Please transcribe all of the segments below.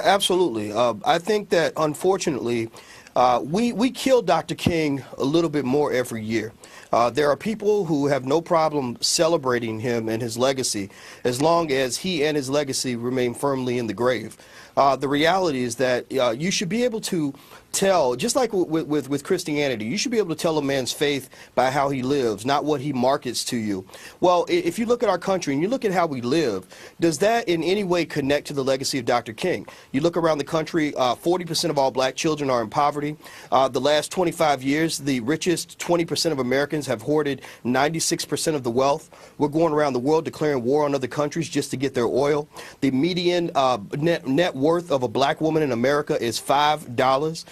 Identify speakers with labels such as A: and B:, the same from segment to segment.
A: Absolutely. I think that, unfortunately, we kill Dr. King a little bit more every year. There are people who have no problem celebrating him and his legacy as long as he and his legacy remain firmly in the grave. The reality is that you should be able to tell, just like with Christianity, you should be able to tell a man's faith by how he lives, not what he markets to you. Well, if you look at our country and you look at how we live, does that in any way connect to the legacy of Dr. King? You look around the country, 40% of all black children are in poverty. The last 25 years, the richest 20% of Americans have hoarded 96% of the wealth. We're going around the world declaring war on other countries just to get their oil. The median net worth of a black woman in America is $5.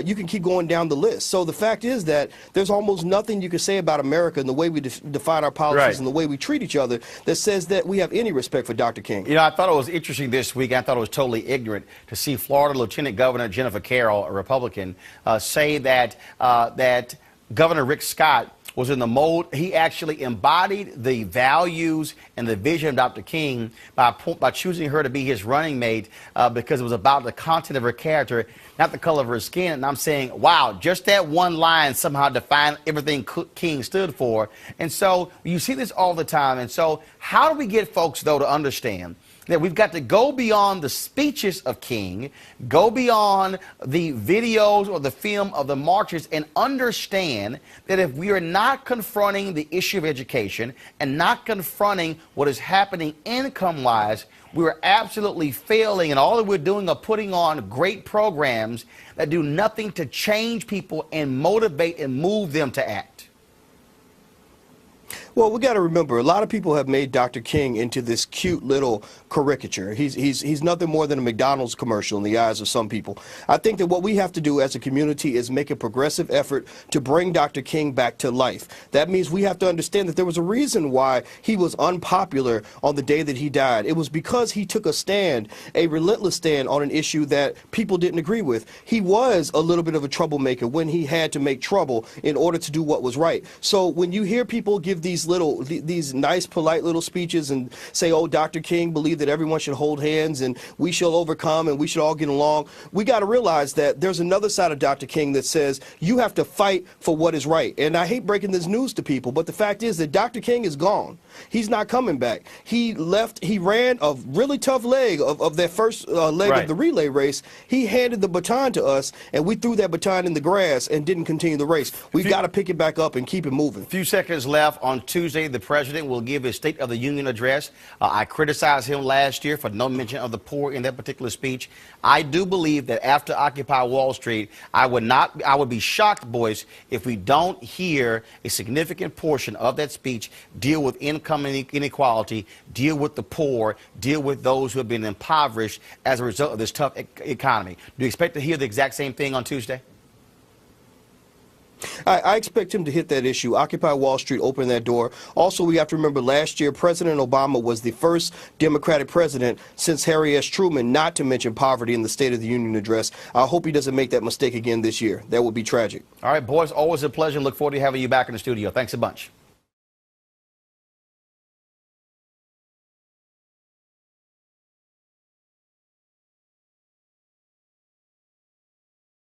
A: You can keep going down the list. So the fact is that there's almost nothing you can say about America and the way we define our policies and the way we treat each other that says that we have any respect for Dr. King.
B: You know, I thought it was interesting this week. I thought it was totally ignorant to see Florida Lieutenant Governor Jennifer Carroll, a Republican, say that that Governor Rick Scott was in the mold. He actually embodied the values and the vision of Dr. King by choosing her to be his running mate because it was about the content of her character, not the color of her skin. And I'm saying, wow, just that one line somehow defined everything King stood for. And so you see this all the time. And so how do we get folks, though, to understand that we've got to go beyond the speeches of King, go beyond the videos or the film of the marches, and understand that if we are not confronting the issue of education and not confronting what is happening income-wise, we are absolutely failing, and all that we're doing are putting on great programs that do nothing to change people and motivate and move them to act.
A: Well, we got to remember, a lot of people have made Dr. King into this cute little caricature. He's nothing more than a McDonald's commercial in the eyes of some people. I think that what we have to do as a community is make a progressive effort to bring Dr. King back to life. That means we have to understand that there was a reason why he was unpopular on the day that he died. It was because he took a stand, a relentless stand on an issue that people didn't agree with. He was a little bit of a troublemaker when he had to make trouble in order to do what was right. So when you hear people give these nice, polite little speeches and say, oh, Dr. King believed that everyone should hold hands and we shall overcome and we should all get along, we got to realize that there's another side of Dr. King that says you have to fight for what is right. And I hate breaking this news to people, but the fact is that Dr. King is gone. He's not coming back. He left. He ran a really tough leg of that first leg of the relay race. He handed the baton to us, and we threw that baton in the grass and didn't continue the race. We've got to pick it back up and keep it moving.
B: A few seconds left. On Tuesday, the president will give his State of the Union address. I criticized him last year for no mention of the poor in that particular speech. I do believe that after Occupy Wall Street, I would be shocked, Boyce, if we don't hear a significant portion of that speech deal with income inequality, deal with the poor, deal with those who have been impoverished as a result of this tough economy. Do you expect to hear the exact same thing on Tuesday?
A: I expect him to hit that issue. Occupy Wall Street opened that door. Also, we have to remember last year, President Obama was the first Democratic president since Harry S. Truman not to mention poverty in the State of the Union address. I hope he doesn't make that mistake again this year. That would be tragic.
B: All right, Boyce, always a pleasure. Look forward to having you back in the studio. Thanks a bunch.